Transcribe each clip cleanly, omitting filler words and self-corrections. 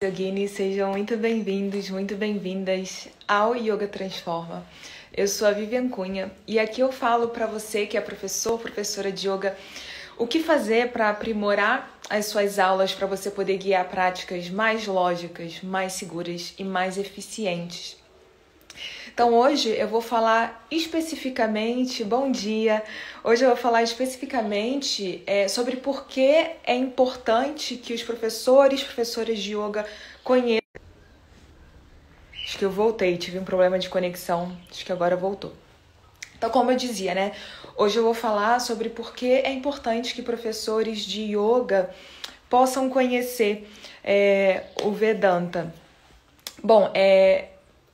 Yogini, sejam muito bem-vindos, muito bem-vindas ao Yoga Transforma. Eu sou a Vivian Cunha e aqui eu falo para você que é professora de yoga, o que fazer para aprimorar as suas aulas para você poder guiar práticas mais lógicas, mais seguras e mais eficientes. Então hoje eu vou falar especificamente, bom dia, hoje eu vou falar especificamente sobre por que é importante que os professoras de yoga conheçam. Acho que eu voltei, tive um problema de conexão, acho que agora voltou. Então, como eu dizia, né? Hoje eu vou falar sobre por que é importante que professores de yoga possam conhecer o Vedanta. Bom,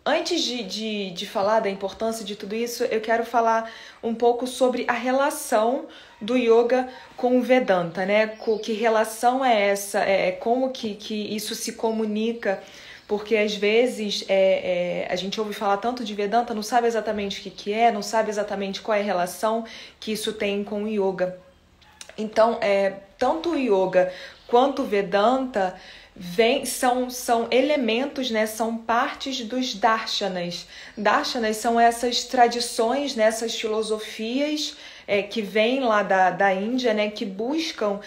antes de falar da importância de tudo isso, eu quero falar um pouco sobre a relação do yoga com o Vedanta, né? Que relação é essa? Como que isso se comunica? Porque às vezes a gente ouve falar tanto de Vedanta, não sabe exatamente o que é, não sabe exatamente qual é a relação que isso tem com o yoga. Então, tanto o yoga quanto o Vedanta são elementos, né? São partes dos darshanas. Darshanas são essas tradições, né? Essas filosofias que vêm lá da Índia, né? Que buscam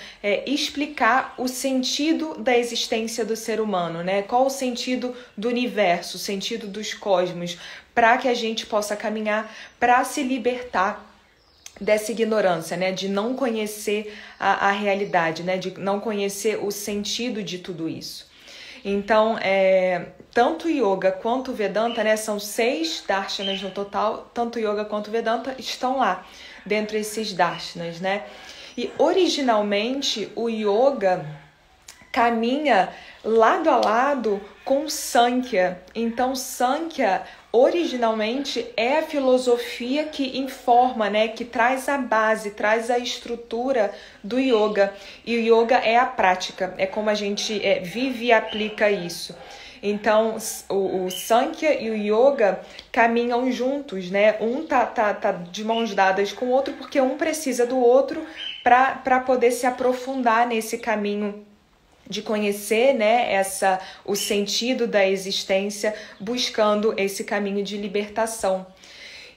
explicar o sentido da existência do ser humano, né? Qual o sentido do universo, o sentido dos cosmos, para que a gente possa caminhar para se libertar dessa ignorância, né, de não conhecer a realidade, né, de não conhecer o sentido de tudo isso. Então, tanto o yoga quanto o Vedanta, né, são 6 darshanas no total, tanto o yoga quanto o Vedanta estão lá, dentro desses darshanas, né. E originalmente o yoga caminha lado a lado com Sankhya. Então, Sankhya originalmente é a filosofia que informa, né, que traz a base, traz a estrutura do yoga. E o yoga é a prática, é como a gente vive e aplica isso. Então, o Sankhya e o Yoga caminham juntos, né? Um tá de mãos dadas com o outro, porque um precisa do outro para poder se aprofundar nesse caminho de conhecer, né, o sentido da existência, buscando esse caminho de libertação.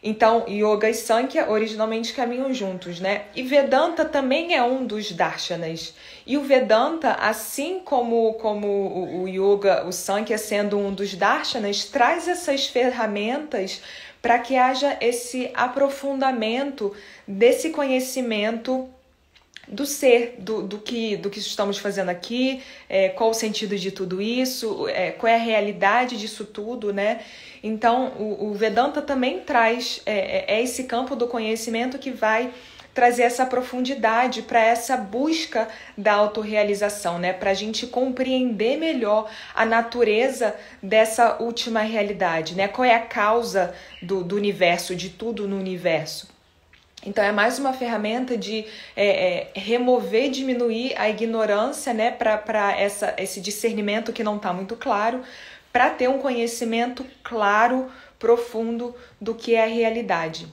Então, Yoga e Sankhya originalmente caminham juntos, né? E Vedanta também é um dos darshanas. E o Vedanta, assim como o Yoga, o Sankhya sendo um dos darshanas, traz essas ferramentas para que haja esse aprofundamento desse conhecimento do ser, do que estamos fazendo aqui, qual o sentido de tudo isso, qual é a realidade disso tudo, né? Então, o Vedanta também traz esse campo do conhecimento que vai trazer essa profundidade para essa busca da autorrealização, né? Para a gente compreender melhor a natureza dessa última realidade, né? Qual é a causa do universo, de tudo no universo. Então, é mais uma ferramenta de remover, diminuir a ignorância, né, para esse discernimento que não está muito claro, para ter um conhecimento claro, profundo do que é a realidade.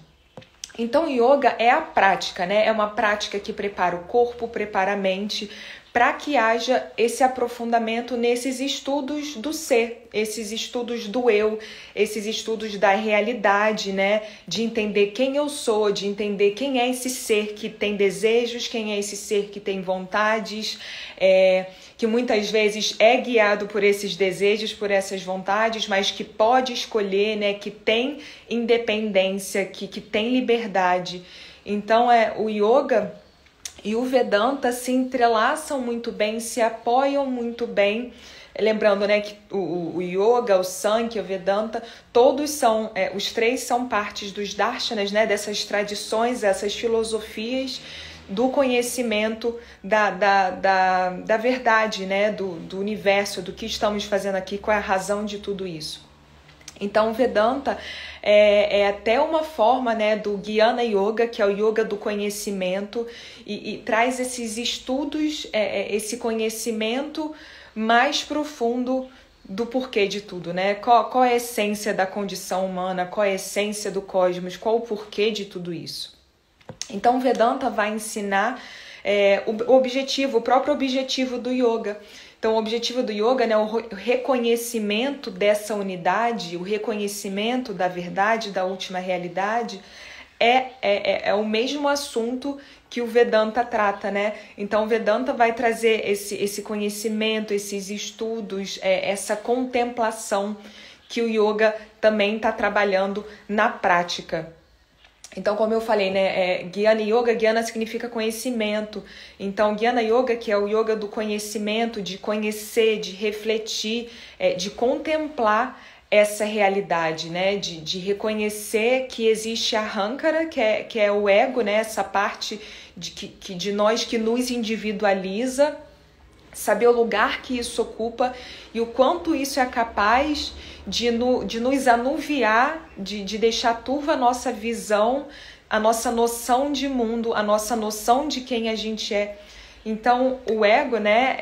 Então, yoga é a prática, né? É uma prática que prepara o corpo, prepara a mente, para que haja esse aprofundamento nesses estudos do ser, esses estudos do eu, esses estudos da realidade, né? De entender quem eu sou, de entender quem é esse ser que tem desejos, quem é esse ser que tem vontades, que muitas vezes é guiado por esses desejos, por essas vontades, mas que pode escolher, né? Que tem independência, que tem liberdade. Então, o yoga e o Vedanta se entrelaçam muito bem, se apoiam muito bem. Lembrando, né, que o Yoga, o Sankhya, o Vedanta, todos são, os 3 são partes dos darshanas, né, dessas tradições, essas filosofias do conhecimento da verdade, né, do universo, do que estamos fazendo aqui, qual é a razão de tudo isso. Então, o Vedanta é até uma forma, né, do Jnana Yoga, que é o yoga do conhecimento, e traz esses estudos, esse conhecimento mais profundo do porquê de tudo, né? Qual é a essência da condição humana, qual é a essência do cosmos, qual o porquê de tudo isso. Então, o Vedanta vai ensinar o próprio objetivo do yoga, Então, o objetivo do yoga, né, o reconhecimento dessa unidade, o reconhecimento da verdade, da última realidade, é o mesmo assunto que o Vedanta trata, né? Então, o Vedanta vai trazer esse conhecimento, esses estudos, essa contemplação que o yoga também está trabalhando na prática. Então, como eu falei, né, Jnana Yoga, Jnana significa conhecimento. Então, Jnana Yoga, que é o yoga do conhecimento, de conhecer, de refletir, de contemplar essa realidade, né, de reconhecer que existe a Ahankara, que é o ego, né, essa parte de nós que nos individualiza, saber o lugar que isso ocupa e o quanto isso é capaz de nos anuviar, de deixar turva a nossa visão, a nossa noção de mundo, a nossa noção de quem a gente é. Então, o ego, né,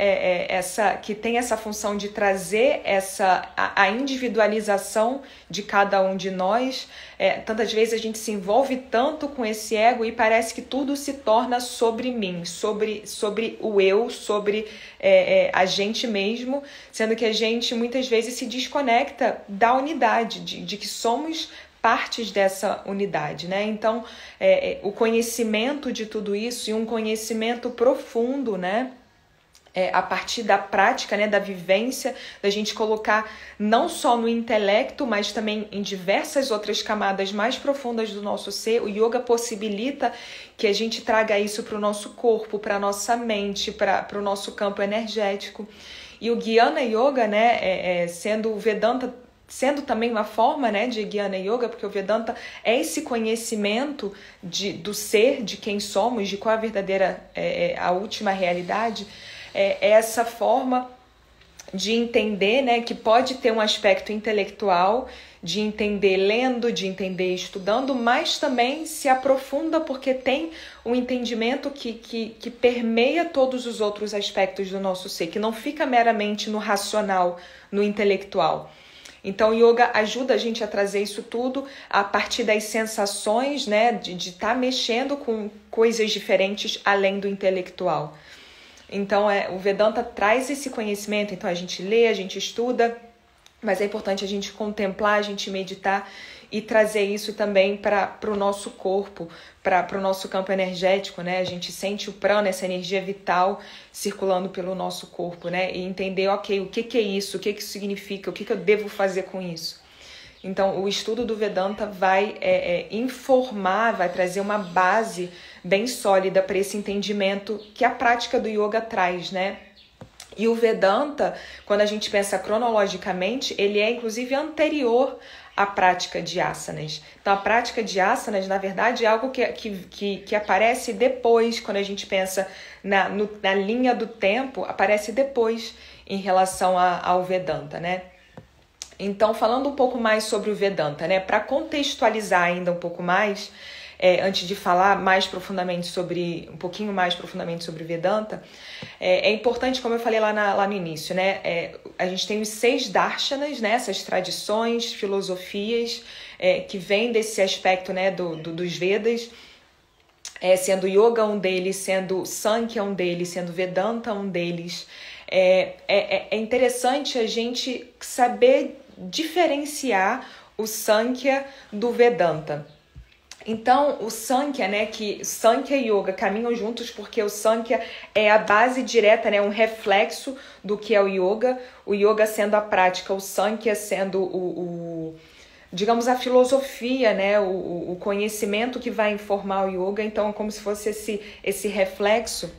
que tem essa função de trazer a individualização de cada um de nós. Tantas vezes a gente se envolve tanto com esse ego e parece que tudo se torna sobre mim, sobre o eu, sobre a gente mesmo, sendo que a gente muitas vezes se desconecta da unidade, de que somos partes dessa unidade, né? Então, o conhecimento de tudo isso e um conhecimento profundo, né? A partir da prática, né? Da vivência, da gente colocar não só no intelecto, mas também em diversas outras camadas mais profundas do nosso ser. O yoga possibilita que a gente traga isso para o nosso corpo, para a nossa mente, para o nosso campo energético. E o Jnana Yoga, né? Sendo o Vedanta, sendo também uma forma, né, de Jnana Yoga, porque o Vedanta é esse conhecimento do ser, de quem somos, de qual a verdadeira, a última realidade, é essa forma de entender, né, que pode ter um aspecto intelectual, de entender lendo, de entender estudando, mas também se aprofunda porque tem um entendimento que permeia todos os outros aspectos do nosso ser, que não fica meramente no racional, no intelectual. Então, o yoga ajuda a gente a trazer isso tudo a partir das sensações, né, de estar mexendo com coisas diferentes além do intelectual. Então, o Vedanta traz esse conhecimento, então a gente lê, a gente estuda, mas é importante a gente contemplar, a gente meditar e trazer isso também para o nosso corpo, para o nosso campo energético, né? A gente sente o prana, essa energia vital circulando pelo nosso corpo, né? E entender, ok, o que é isso, o que isso significa, o que eu devo fazer com isso. Então, o estudo do Vedanta vai informar, vai trazer uma base bem sólida para esse entendimento que a prática do yoga traz, né? E o Vedanta, quando a gente pensa cronologicamente, ele é inclusive anterior à prática de asanas. Então, a prática de asanas, na verdade, é algo que aparece depois, quando a gente pensa na linha do tempo, aparece depois em relação ao Vedanta, né? Então, falando um pouco mais sobre o Vedanta, né? Para contextualizar ainda um pouco mais, antes de falar um pouquinho mais profundamente sobre o Vedanta, é importante, como eu falei lá no início, né? A gente tem os 6 darshanas, né? Essas tradições, filosofias que vêm desse aspecto, né? Dos Vedas, sendo Yoga um deles, sendo Sankhya um deles, sendo Vedanta um deles. É interessante a gente saber diferenciar o Sankhya do Vedanta. Então, o Sankhya, né, que Sankhya e Yoga caminham juntos porque o Sankhya é a base direta, né, um reflexo do que é o Yoga sendo a prática, o Sankhya sendo digamos, a filosofia, né, o conhecimento que vai informar o Yoga. Então, como se fosse esse reflexo.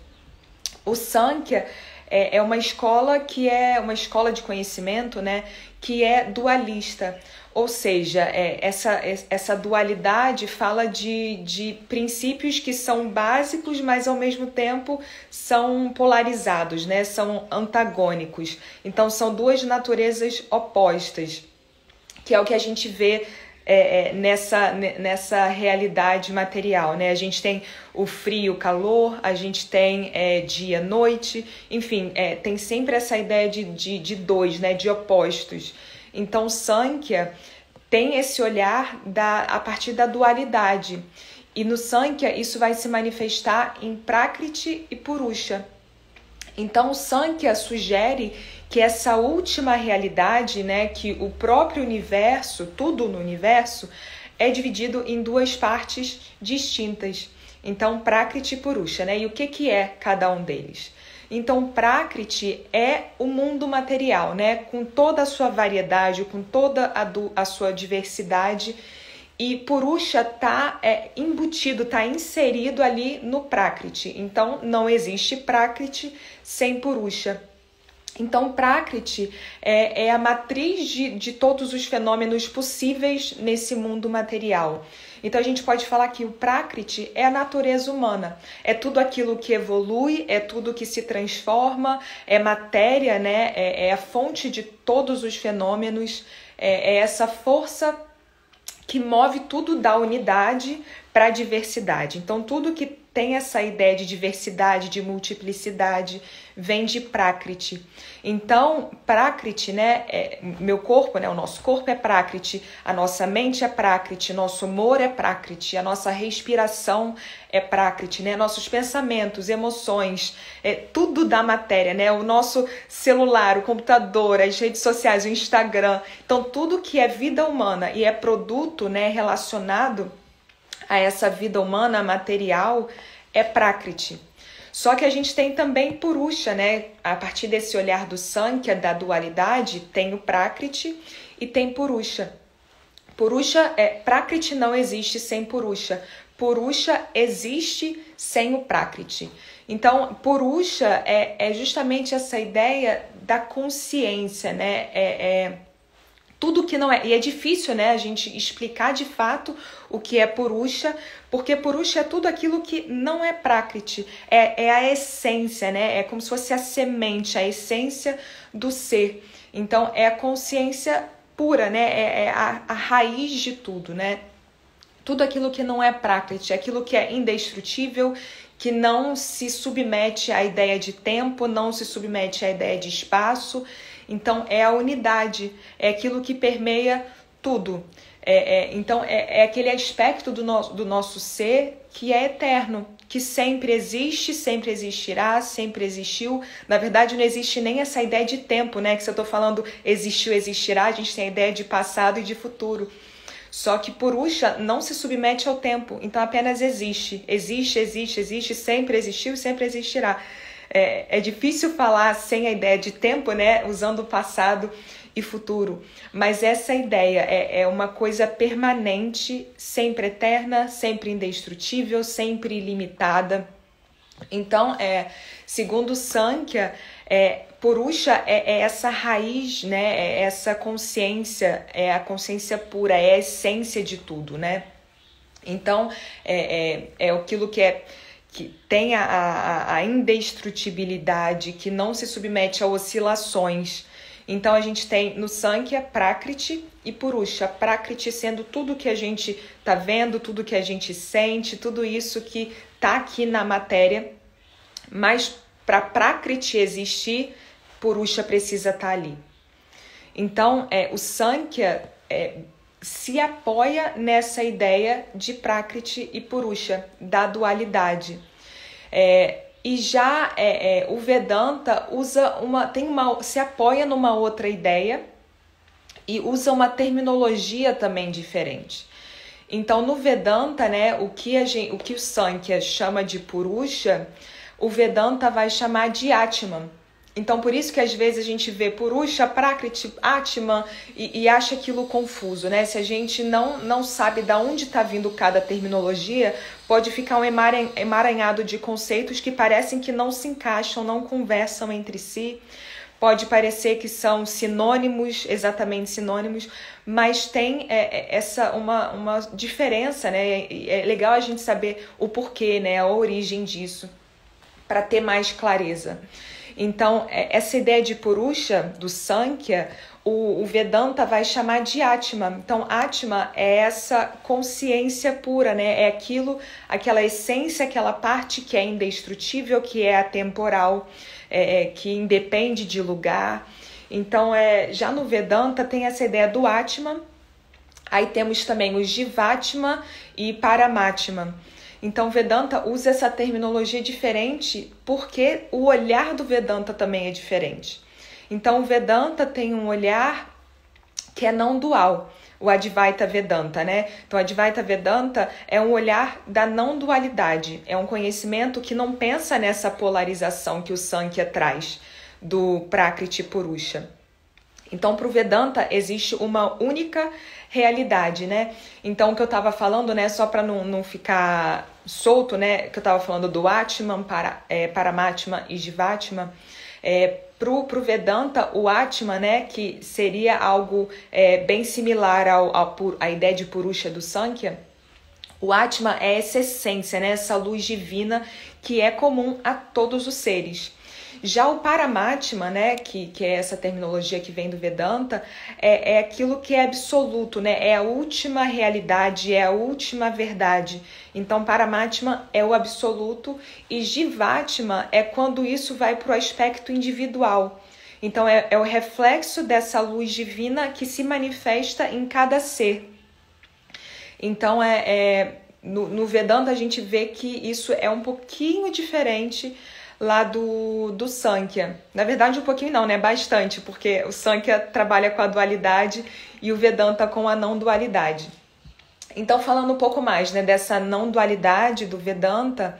O Sankhya é uma escola que é uma escola de conhecimento, né, que é dualista. Ou seja, essa dualidade fala de princípios que são básicos, mas ao mesmo tempo são polarizados, né? São antagônicos. Então, são 2 naturezas opostas, que é o que a gente vê nessa realidade material, né? A gente tem o frio, o calor, a gente tem dia, noite, enfim, tem sempre essa ideia de 2, né? De opostos. Então, Sankhya tem esse olhar a partir da dualidade. E no Sankhya, isso vai se manifestar em Prakriti e Purusha. Então, o Sankhya sugere que essa última realidade, né, que o próprio universo, tudo no universo, é dividido em duas partes distintas. Então, Prakriti e Purusha, né? E o que é cada um deles? Então, Prakriti é o mundo material, né? Com toda a sua variedade, com toda a sua diversidade. E Purusha está embutido, está inserido ali no Prakriti. Então, não existe Prakriti sem Purusha. Então, Prakriti é a matriz de todos os fenômenos possíveis nesse mundo material. Então, a gente pode falar que o Prakriti é a natureza humana. É tudo aquilo que evolui, é tudo que se transforma, é matéria, né? É a fonte de todos os fenômenos, é essa força que move tudo da unidade para a diversidade. Então, tudo que tem essa ideia de diversidade, de multiplicidade, vem de Prakriti. Então, Prakriti, né, meu corpo, né, o nosso corpo é Prakriti, a nossa mente é Prakriti, nosso humor é Prakriti, a nossa respiração é Prakriti, né, nossos pensamentos, emoções, tudo da matéria, né, o nosso celular, o computador, as redes sociais, o Instagram. Então, tudo que é vida humana e é produto, né, relacionado a essa vida humana material é Prakriti. Só que a gente tem também Purusha, né? A partir desse olhar do Sankhya, da dualidade, tem o Prakriti e tem Purusha. Prakriti não existe sem Purusha. Purusha existe sem o Prakriti. Então, Purusha é justamente essa ideia da consciência, né? Tudo que não é. E é difícil, né, a gente explicar de fato o que é Purusha, porque Purusha é tudo aquilo que não é Prakriti. É a essência, né? É como se fosse a semente, a essência do ser. Então, é a consciência pura, né? É a raiz de tudo, né? Tudo aquilo que não é Prakriti, aquilo que é indestrutível, que não se submete à ideia de tempo, não se submete à ideia de espaço. Então, é a unidade, é aquilo que permeia tudo. Então, é aquele aspecto do nosso ser que é eterno, que sempre existe, sempre existirá, sempre existiu. Na verdade, não existe nem essa ideia de tempo, né? Que se eu estou falando existiu, existirá, a gente tem a ideia de passado e de futuro. Só que Purusha não se submete ao tempo, então apenas existe. Existe, sempre existiu e sempre existirá. É difícil falar sem a ideia de tempo, né? Usando o passado e futuro. Mas essa ideia é uma coisa permanente, sempre eterna, sempre indestrutível, sempre ilimitada. Então, segundo Sankhya, Purusha é essa raiz, né? É essa consciência, é a consciência pura, é a essência de tudo, né? Então, é aquilo que tem a indestrutibilidade, que não se submete a oscilações. Então, a gente tem no Sankhya Prakriti e Purusha. Prakriti sendo tudo que a gente está vendo, tudo que a gente sente, tudo isso que está aqui na matéria. Mas para Prakriti existir, Purusha precisa estar ali. Então, o Sankhya se apoia nessa ideia de Prakriti e Purusha, da dualidade. E já o Vedanta se apoia numa outra ideia e usa uma terminologia também diferente. Então, no Vedanta, né, o que o Sankhya chama de Purusha, o Vedanta vai chamar de Atman. Então, por isso que às vezes a gente vê Purusha, Prakriti, Atman e acha aquilo confuso, né? Se a gente não sabe de onde está vindo cada terminologia, pode ficar um emaranhado de conceitos que parecem que não se encaixam, não conversam entre si. Pode parecer que são sinônimos, exatamente sinônimos, mas tem uma diferença, né? É legal a gente saber o porquê, né? A origem disso, para ter mais clareza. Então, essa ideia de Purusha, do Sankhya, o Vedanta vai chamar de Atman. Então, Atman é essa consciência pura, né? É aquela essência, aquela parte que é indestrutível, que é atemporal, que independe de lugar. Então, já no Vedanta tem essa ideia do Atman. Aí temos também o Jivatma e Paramatma. Então, Vedanta usa essa terminologia diferente porque o olhar do Vedanta também é diferente. Então, o Vedanta tem um olhar que é não dual, o Advaita Vedanta, né? Então, o Advaita Vedanta é um olhar da não dualidade, é um conhecimento que não pensa nessa polarização que o Sankhya traz do Prakriti Purusha. Então, para o Vedanta, existe uma única realidade, né? Então, o que eu estava falando, né, só para não ficar solto, né, que eu estava falando do Atman, Paramatma e Jivatma, pro Vedanta, o Atman, né, que seria algo bem similar à ideia de Purusha do Sankhya, o Atman é essa essência, né, essa luz divina que é comum a todos os seres. Já o Paramatma, né, que é essa terminologia que vem do Vedanta, é aquilo que é absoluto, né, é a última realidade, é a última verdade. Então, Paramatma é o absoluto e Jivatma é quando isso vai para o aspecto individual. Então, é o reflexo dessa luz divina que se manifesta em cada ser. Então, no Vedanta, a gente vê que isso é um pouquinho diferente lá do Sankhya. Na verdade, um pouquinho não, né? Bastante, porque o Sankhya trabalha com a dualidade e o Vedanta com a não dualidade. Então, falando um pouco mais, né, dessa não dualidade do Vedanta,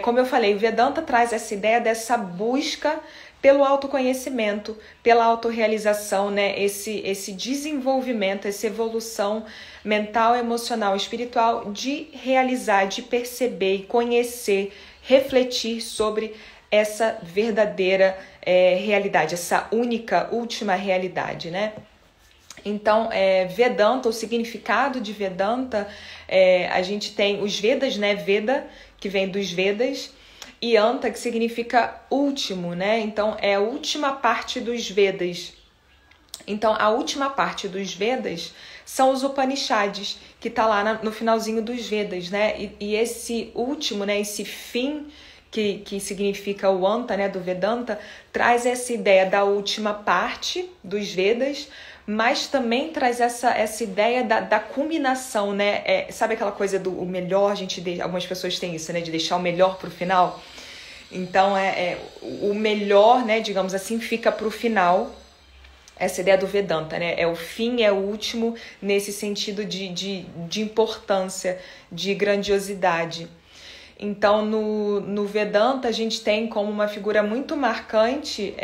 como eu falei, o Vedanta traz essa ideia dessa busca pelo autoconhecimento, pela autorrealização, né? Esse desenvolvimento, essa evolução mental, emocional, espiritual de realizar, de perceber e conhecer, refletir sobre essa verdadeira realidade, essa única, última realidade, né? Então, Vedanta, o significado de Vedanta, a gente tem os Vedas, né? Veda, que vem dos Vedas, e Anta, que significa último, né? Então, é a última parte dos Vedas. Então, a última parte dos Vedas são os Upanishads, que está lá no finalzinho dos Vedas, né? E esse último, né? Esse fim, que significa o Anta, né? Do Vedanta, traz essa ideia da última parte dos Vedas, mas também traz essa ideia da culminação, né? Sabe aquela coisa do o melhor, algumas pessoas têm isso, né? De deixar o melhor para o final. Então, o melhor, né? Digamos assim, fica para o final. Essa ideia do Vedanta, né? É o fim, é o último, nesse sentido de importância, de grandiosidade. Então, no Vedanta, a gente tem como uma figura muito marcante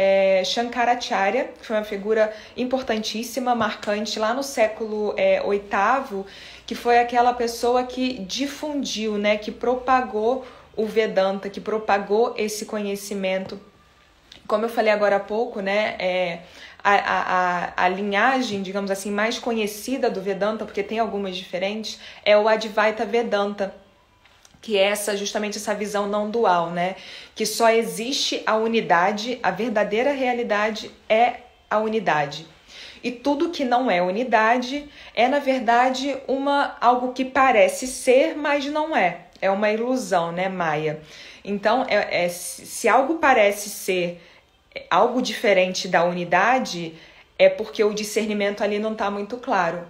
Shankaracharya, que foi uma figura importantíssima, marcante lá no século VIII, que foi aquela pessoa que difundiu, né? Que propagou o Vedanta, que propagou esse conhecimento. Como eu falei agora há pouco, né? A linhagem, digamos assim, mais conhecida do Vedanta, porque tem algumas diferentes, é o Advaita Vedanta, que é justamente essa visão não dual, né? Que só existe a unidade, a verdadeira realidade é a unidade. E tudo que não é unidade é, na verdade, algo que parece ser, mas não é. É uma ilusão, né, Maya? Então, se algo parece ser algo diferente da unidade, é porque o discernimento ali não está muito claro.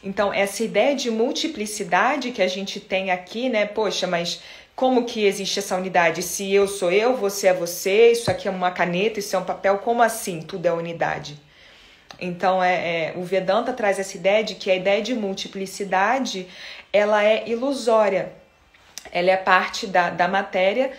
Então, essa ideia de multiplicidade que a gente tem aqui, né? Poxa, mas como que existe essa unidade? Se eu sou eu, você é você, isso aqui é uma caneta, isso é um papel, como assim tudo é unidade? Então, o Vedanta traz essa ideia de que a ideia de multiplicidade, ela é ilusória. Ela é parte da matéria,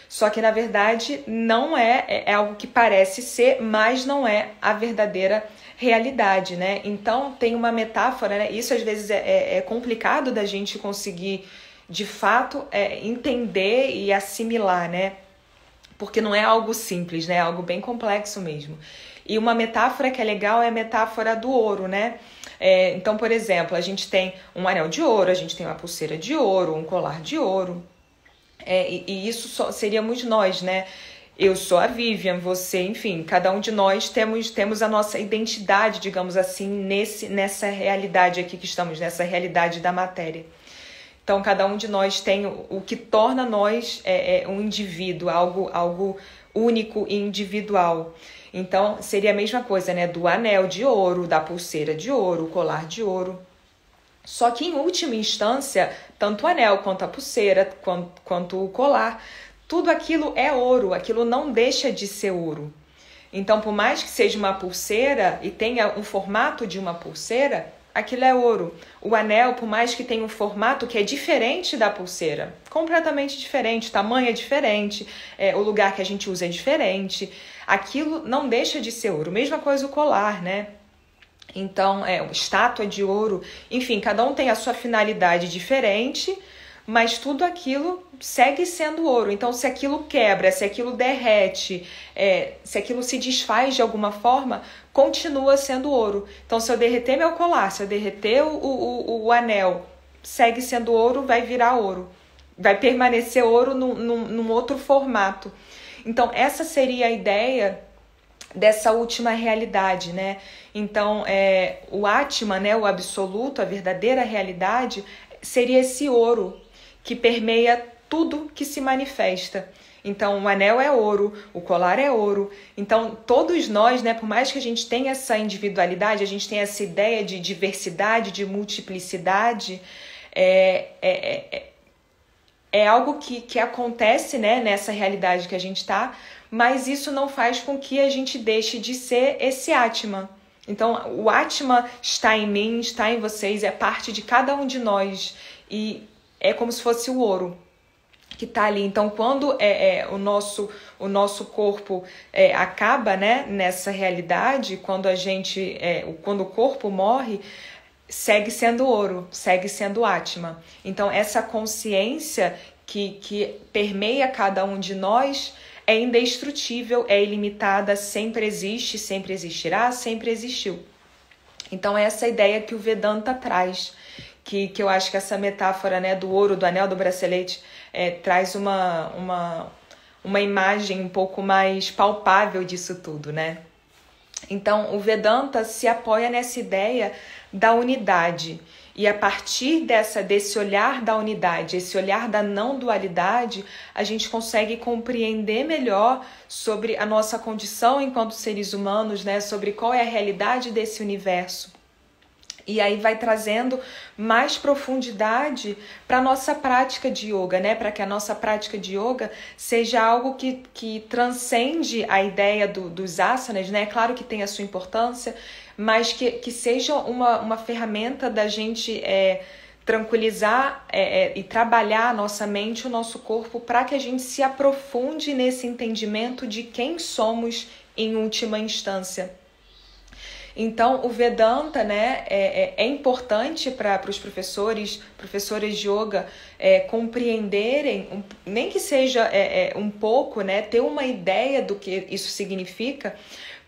só que, na verdade, não é algo que parece ser, mas não é a verdadeira realidade, né? Então, tem uma metáfora, né? Isso, às vezes, é complicado da gente conseguir, de fato, entender e assimilar, né? Porque não é algo simples, né? É algo bem complexo mesmo. E uma metáfora que é legal é a metáfora do ouro, né? Então, por exemplo, a gente tem um anel de ouro, a gente tem uma pulseira de ouro, um colar de ouro. E isso seríamos nós, né? Eu sou a Vivian, você, enfim, cada um de nós temos a nossa identidade, digamos assim, nessa realidade aqui que estamos, nessa realidade da matéria. Então, cada um de nós tem o que torna nós um indivíduo, algo único e individual. Então, seria a mesma coisa, né? Do anel de ouro, da pulseira de ouro, colar de ouro. Só que, em última instância, tanto o anel quanto a pulseira, quanto o colar, tudo aquilo é ouro, aquilo não deixa de ser ouro. Então, por mais que seja uma pulseira e tenha um formato de uma pulseira, aquilo é ouro. O anel, por mais que tenha um formato que é diferente da pulseira, completamente diferente, o tamanho é diferente, o lugar que a gente usa é diferente, aquilo não deixa de ser ouro. Mesma coisa o colar, né? Então, estátua de ouro, enfim, cada um tem a sua finalidade diferente, mas tudo aquilo segue sendo ouro. Então, se aquilo quebra, se aquilo derrete, se aquilo se desfaz de alguma forma, continua sendo ouro. Então, se eu derreter meu colar, se eu derreter o anel, segue sendo ouro, vai virar ouro. Vai permanecer ouro num outro formato. Então, essa seria a ideia dessa última realidade, né? Então, o Atman, né, o absoluto, a verdadeira realidade, seria esse ouro que permeia tudo que se manifesta. Então, o anel é ouro, o colar é ouro. Então, todos nós, né, por mais que a gente tenha essa individualidade, a gente tenha essa ideia de diversidade, de multiplicidade, é algo que acontece, né, nessa realidade que a gente está, mas isso não faz com que a gente deixe de ser esse Atman. Então, o Atman está em mim, está em vocês, é parte de cada um de nós. E é como se fosse o ouro que está ali. Então, quando o nosso corpo acaba, né, nessa realidade, quando quando o corpo morre, segue sendo ouro, segue sendo Atman. Então, essa consciência que permeia cada um de nós é indestrutível, é ilimitada, sempre existe, sempre existirá, sempre existiu. Então, essa ideia que o Vedanta traz, que eu acho que essa metáfora, né, do ouro, do anel, do bracelete, traz uma imagem um pouco mais palpável disso tudo, né? Então, o Vedanta se apoia nessa ideia da unidade. E a partir desse olhar da unidade, esse olhar da não dualidade, a gente consegue compreender melhor sobre a nossa condição enquanto seres humanos, né? Sobre qual é a realidade desse universo. E aí vai trazendo mais profundidade para a nossa prática de yoga, né? Para que a nossa prática de yoga seja algo que transcende a ideia dos asanas, né? Claro que tem a sua importância, mas que seja uma ferramenta da gente tranquilizar e trabalhar a nossa mente, o nosso corpo, para que a gente se aprofunde nesse entendimento de quem somos em última instância. Então, o Vedanta, né, é importante para os professoras de yoga compreenderem, nem que seja um pouco, né, ter uma ideia do que isso significa,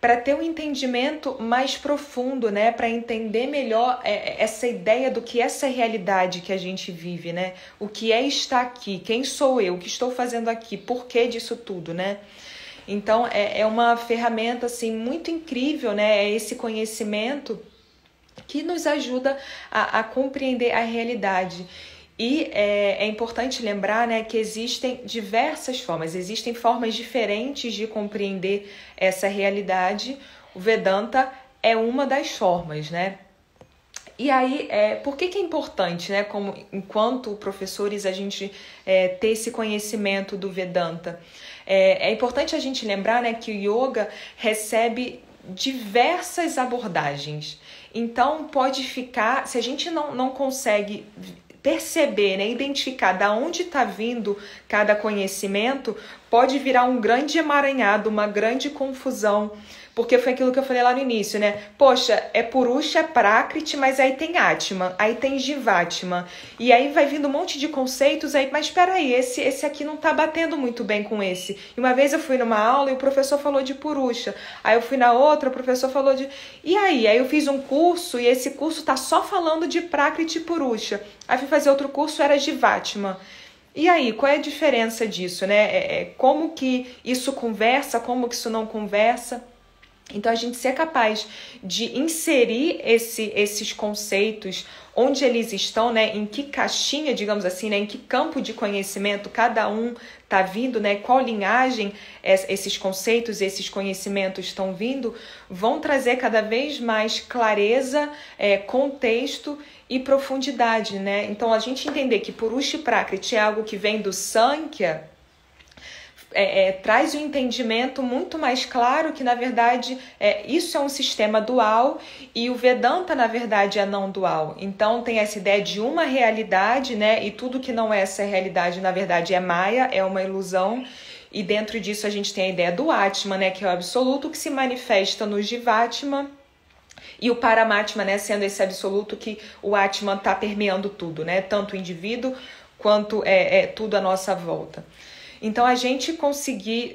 para ter um entendimento mais profundo, né, para entender melhor essa ideia do que essa realidade que a gente vive, né, o que é estar aqui, quem sou eu, o que estou fazendo aqui, por que disso tudo, né? Então, é uma ferramenta assim, muito incrível, né? É esse conhecimento que nos ajuda a compreender a realidade. E é importante lembrar, né, que existem diversas formas, existem formas diferentes de compreender essa realidade. O Vedanta é uma das formas, né? E aí, por que é importante, né, como enquanto professores, a gente ter esse conhecimento do Vedanta? É importante a gente lembrar, né, que o yoga recebe diversas abordagens. Então, pode ficar, se a gente não consegue perceber, né, identificar da onde está vindo cada conhecimento, pode virar um grande emaranhado, uma grande confusão. Porque foi aquilo que eu falei lá no início, né? Poxa, é Purusha, é Prakriti, mas aí tem Atman, aí tem Jivatman. E aí vai vindo um monte de conceitos, aí, mas espera aí, esse aqui não tá batendo muito bem com esse. E uma vez eu fui numa aula e o professor falou de Purusha. Aí eu fui na outra, o professor falou de... E aí? Aí eu fiz um curso e esse curso tá só falando de Prakriti e Purusha. Aí fui fazer outro curso, era Jivatman. E aí, qual é a diferença disso, né? Como que isso conversa, como que isso não conversa? Então, a gente ser capaz de inserir esses conceitos onde eles estão, né? Em que caixinha, digamos assim, né? Em que campo de conhecimento cada um está vindo, né? Qual linhagem esses conceitos, esses conhecimentos estão vindo, vão trazer cada vez mais clareza, contexto e profundidade, né? Então, a gente entender que Purusha Prakriti é algo que vem do Sankhya, traz um entendimento muito mais claro que, na verdade, isso é um sistema dual e o Vedanta, na verdade, é não dual. Então, tem essa ideia de uma realidade, né? E tudo que não é essa realidade, na verdade, é Maya, é uma ilusão. E dentro disso a gente tem a ideia do Atma, né? Que é o absoluto que se manifesta no Jivatma. E o Paramatma, né? Sendo esse absoluto que o Atman está permeando tudo, né? Tanto o indivíduo quanto tudo à nossa volta. Então, a gente conseguir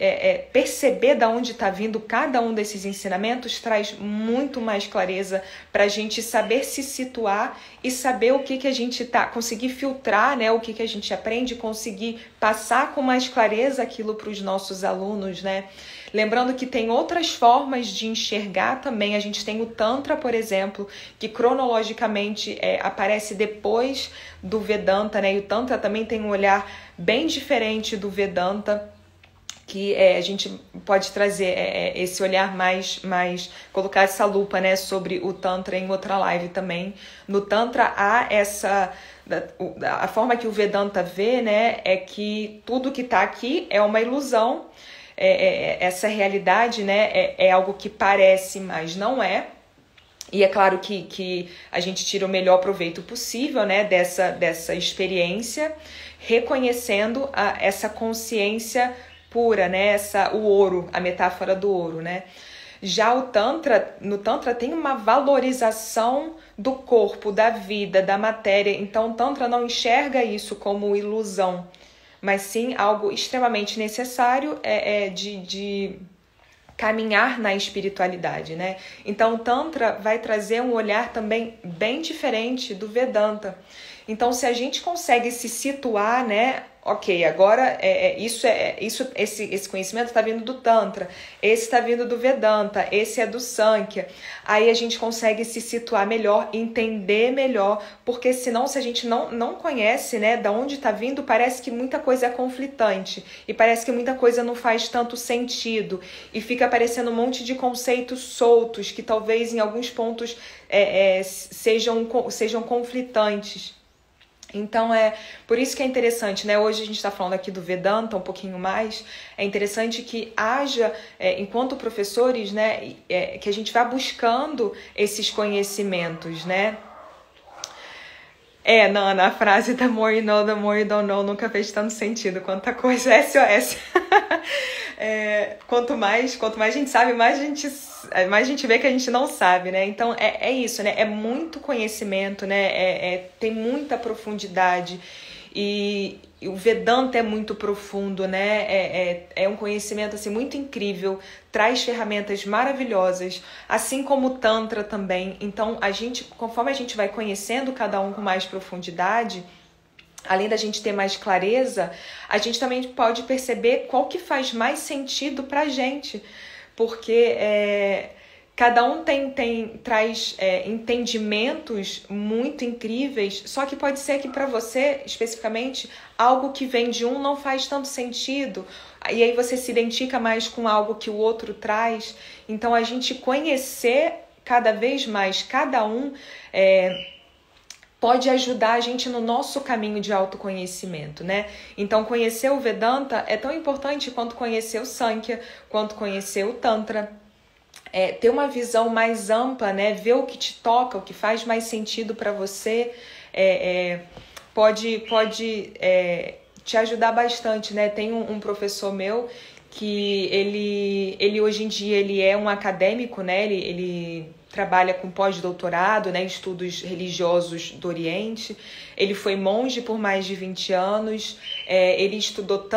perceber de onde está vindo cada um desses ensinamentos traz muito mais clareza para a gente saber se situar e saber o que a gente conseguir filtrar, né, o que a gente aprende, conseguir passar com mais clareza aquilo para os nossos alunos, né? Lembrando que tem outras formas de enxergar também. A gente tem o Tantra, por exemplo, que cronologicamente aparece depois do Vedanta, né? E o Tantra também tem um olhar bem diferente do Vedanta, que a gente pode trazer esse olhar mais, colocar essa lupa, né, sobre o Tantra em outra live também. No Tantra há a forma que o Vedanta vê, né, é que tudo que está aqui é uma ilusão. Essa realidade, né, é algo que parece, mas não é. E é claro que a gente tira o melhor proveito possível, né, dessa experiência, reconhecendo essa consciência pura, né, o ouro, a metáfora do ouro, né. Já no Tantra tem uma valorização do corpo, da vida, da matéria. Então o Tantra não enxerga isso como ilusão, mas sim algo extremamente necessário de caminhar na espiritualidade, né? Então o Tantra vai trazer um olhar também bem diferente do Vedanta. Então, se a gente consegue se situar, né? Ok, agora esse conhecimento está vindo do Tantra, esse está vindo do Vedanta, esse é do Sankhya. Aí a gente consegue se situar melhor, entender melhor, porque senão, se a gente não conhece, né, da onde está vindo, parece que muita coisa é conflitante e parece que muita coisa não faz tanto sentido e fica aparecendo um monte de conceitos soltos que talvez em alguns pontos sejam conflitantes. Então, por isso que é interessante, né? Hoje a gente está falando aqui do Vedanta um pouquinho mais. É interessante que haja, enquanto professores, né, que a gente vá buscando esses conhecimentos, né? A frase the more you know, the more you don't know nunca fez tanto sentido. Quanta coisa, SOS. Quanto mais a gente sabe, mais a gente vê que a gente não sabe, né? Então é isso, né? É muito conhecimento, né? Tem muita profundidade e o Vedanta é muito profundo, né? É um conhecimento assim muito incrível, traz ferramentas maravilhosas, assim como o Tantra também. Então conforme a gente vai conhecendo cada um com mais profundidade, além da gente ter mais clareza, a gente também pode perceber qual que faz mais sentido pra gente, porque cada um traz entendimentos muito incríveis, só que pode ser que para você, especificamente, algo que vem de um não faz tanto sentido, e aí você se identifica mais com algo que o outro traz. Então, a gente conhecer cada vez mais cada um pode ajudar a gente no nosso caminho de autoconhecimento, né? Então, conhecer o Vedanta é tão importante quanto conhecer o Sankhya, quanto conhecer o Tantra. Ter uma visão mais ampla, né? Ver o que te toca, o que faz mais sentido para você, pode te ajudar bastante, né? Tem um professor meu que ele hoje em dia ele é um acadêmico, né? Ele trabalha com pós-doutorado, né? Estudos religiosos do Oriente. Ele foi monge por mais de 20 anos, ele estudou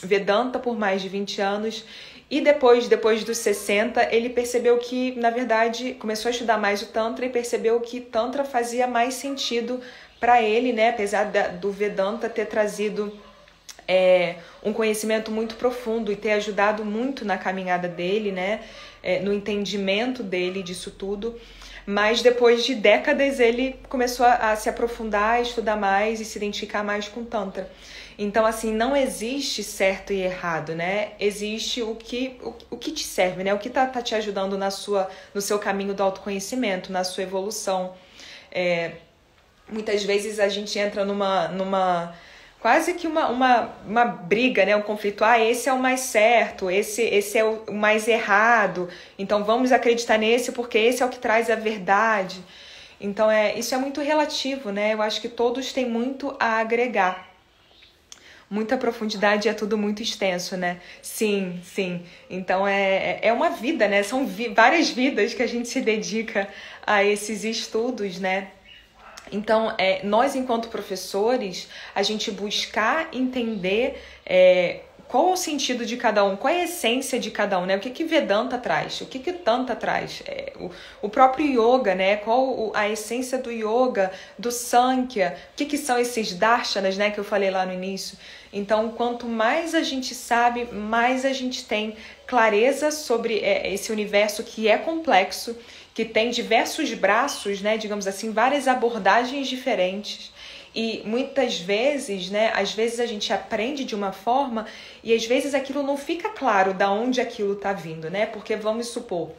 Vedanta por mais de 20 anos. E depois dos 60, ele percebeu que, na verdade, começou a estudar mais o Tantra e percebeu que Tantra fazia mais sentido para ele, né? Apesar do Vedanta ter trazido um conhecimento muito profundo e ter ajudado muito na caminhada dele, né? no entendimento dele disso tudo. Mas depois de décadas ele começou a se aprofundar, a estudar mais e se identificar mais com Tantra. Então, assim, não existe certo e errado, né? Existe o que te serve, né? O que tá te ajudando no seu caminho do autoconhecimento, na sua evolução. Muitas vezes a gente entra numa quase que uma briga, né? Um conflito. Esse é o mais certo, esse é o mais errado. Então vamos acreditar nesse porque esse é o que traz a verdade. Então isso é muito relativo, né? Eu acho que todos têm muito a agregar. Muita profundidade, é tudo muito extenso, né? Sim, sim. Então é uma vida, né? São várias vidas que a gente se dedica a esses estudos, né? Então, nós, enquanto professores, a gente buscar entender qual é o sentido de cada um, qual é a essência de cada um, né? O que Vedanta traz, o que Tantra traz, o próprio yoga, né? Qual a essência do yoga, do Sankhya, o que são esses darshanas, né? Que eu falei lá no início. Então, quanto mais a gente sabe, mais a gente tem clareza sobre esse universo que é complexo, que tem diversos braços, né, digamos assim, várias abordagens diferentes. E muitas vezes, né, às vezes a gente aprende de uma forma e às vezes aquilo não fica claro de onde aquilo está vindo, né? Porque vamos supor,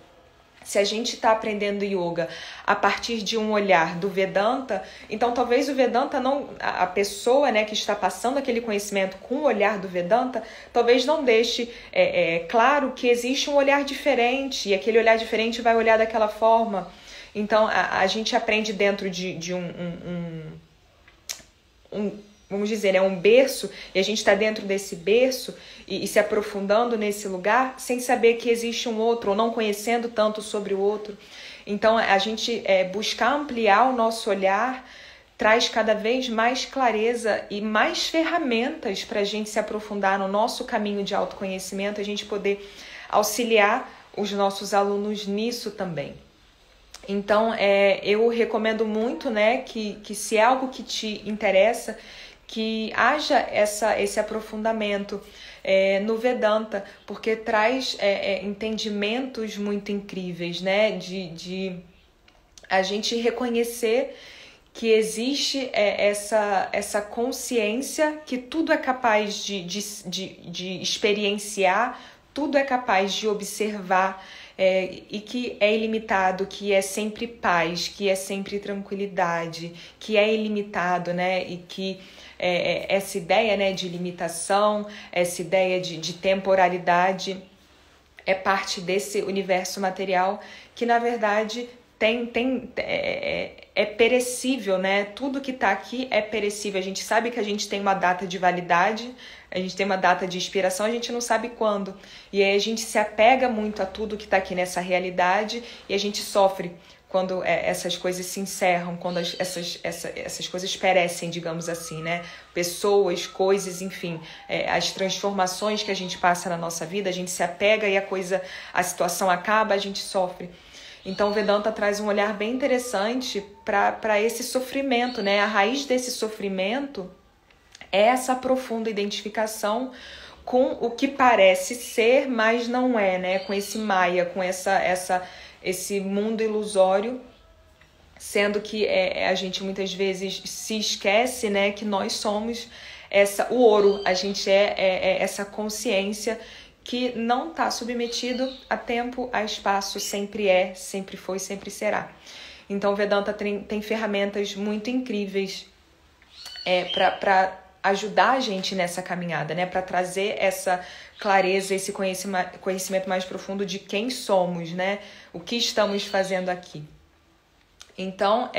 se a gente está aprendendo yoga a partir de um olhar do Vedanta, então talvez o Vedanta não, a pessoa, né, que está passando aquele conhecimento com o olhar do Vedanta, talvez não deixe claro que existe um olhar diferente e aquele olhar diferente vai olhar daquela forma. Então a gente aprende dentro de vamos dizer, um berço, e a gente está dentro desse berço e se aprofundando nesse lugar sem saber que existe um outro, ou não conhecendo tanto sobre o outro. Então, a gente buscar ampliar o nosso olhar traz cada vez mais clareza e mais ferramentas para a gente se aprofundar no nosso caminho de autoconhecimento, a gente poder auxiliar os nossos alunos nisso também. Então, eu recomendo muito, né, que se é algo que te interessa, que haja esse aprofundamento no Vedanta, porque traz entendimentos muito incríveis, né, de a gente reconhecer que existe essa consciência que tudo é capaz de experienciar, tudo é capaz de observar, e que é ilimitado, que é sempre paz, que é sempre tranquilidade, que é ilimitado, né? E que essa ideia, né, de limitação, essa ideia de temporalidade é parte desse universo material que, na verdade, é perecível, né? Tudo que está aqui é perecível. A gente sabe que a gente tem uma data de validade, a gente tem uma data de expiração, a gente não sabe quando. E aí a gente se apega muito a tudo que está aqui nessa realidade e a gente sofre quando essas coisas se encerram, quando essas coisas perecem, digamos assim, né? Pessoas, coisas, enfim, as transformações que a gente passa na nossa vida, a gente se apega e a situação acaba, a gente sofre. Então, o Vedanta traz um olhar bem interessante para esse sofrimento, né? A raiz desse sofrimento é essa profunda identificação com o que parece ser, mas não é, né? Com esse Maya, com esse mundo ilusório, sendo que a gente muitas vezes se esquece, né? Que nós somos o ouro, a gente essa consciência que não está submetido a tempo, a espaço, sempre foi, sempre será. Então, o Vedanta tem ferramentas muito incríveis para ajudar a gente nessa caminhada, né? Para trazer essa clareza, esse conhecimento mais profundo de quem somos, né? O que estamos fazendo aqui. Então,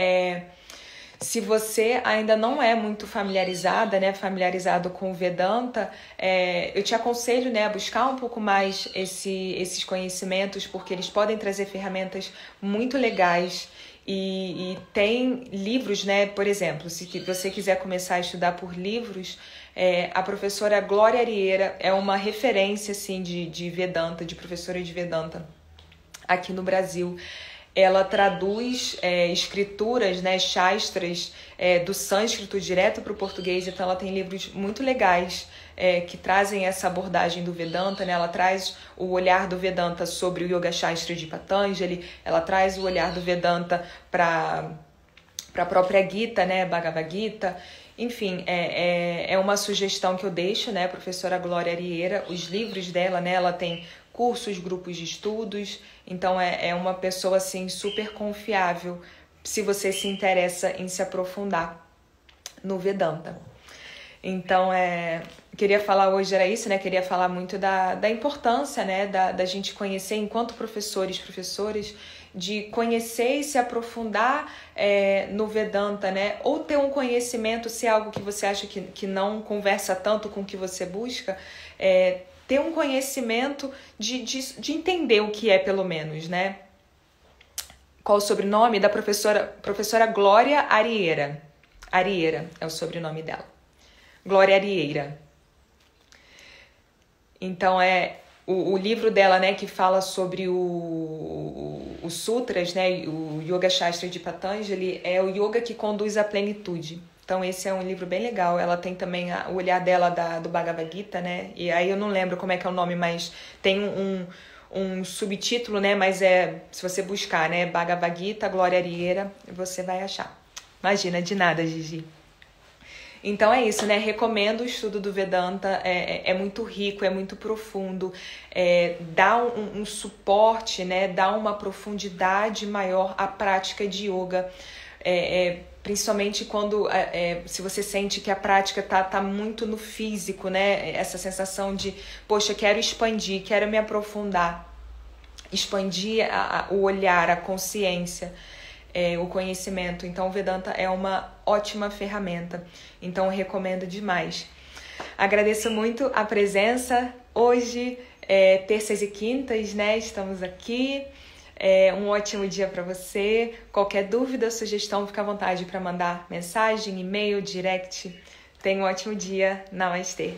se você ainda não é muito familiarizada, né, familiarizado com o Vedanta, eu te aconselho, né, a buscar um pouco mais esses conhecimentos, porque eles podem trazer ferramentas muito legais. E tem livros, né, por exemplo, se você quiser começar a estudar por livros, a professora Glória Arieira é uma referência assim, de Vedanta, de professora de Vedanta aqui no Brasil. ela traduz escrituras, né, shastras, do sânscrito direto para o português. Então ela tem livros muito legais que trazem essa abordagem do Vedanta, né? Ela traz o olhar do Vedanta sobre o Yoga Shastra de Patanjali, ela traz o olhar do Vedanta para a própria Gita, né, Bhagavad Gita. Enfim, é uma sugestão que eu deixo, né, professora Glória Arieira, os livros dela, né, ela tem cursos, grupos de estudos, então é uma pessoa assim super confiável se você se interessa em se aprofundar no Vedanta. Então, queria falar hoje era isso, né? Queria falar muito da importância, né? Da gente conhecer, enquanto professores, professoras, de conhecer e se aprofundar no Vedanta, né? Ou ter um conhecimento, se é algo que você acha que não conversa tanto com o que você busca, ter um conhecimento de entender o que é, pelo menos, né? Qual o sobrenome da professora Glória Arieira. Arieira é o sobrenome dela. Glória Arieira. Então, o livro dela, né, que fala sobre os sutras, né, o Yoga Shastra de Patanjali, é o yoga que conduz à plenitude. Então, esse é um livro bem legal. Ela tem também o olhar dela do Bhagavad Gita, né? E aí eu não lembro como é que é o nome, mas tem um subtítulo, né? Mas se você buscar, né, Bhagavad Gita, Glória Arieira, você vai achar. Imagina, de nada, Gigi. Então é isso, né? Recomendo o estudo do Vedanta, é muito rico, é muito profundo, dá um suporte, né? Dá uma profundidade maior à prática de yoga, principalmente quando se você sente que a prática tá muito no físico, né? Essa sensação de, poxa, quero expandir, quero me aprofundar, expandir o olhar, a consciência, o conhecimento. Então o Vedanta é uma ótima ferramenta, então eu recomendo demais. Agradeço muito a presença hoje, terças e quintas, né? Estamos aqui. Um ótimo dia para você. Qualquer dúvida, sugestão, fica à vontade para mandar mensagem, e-mail, direct. Tenha um ótimo dia. Namastê.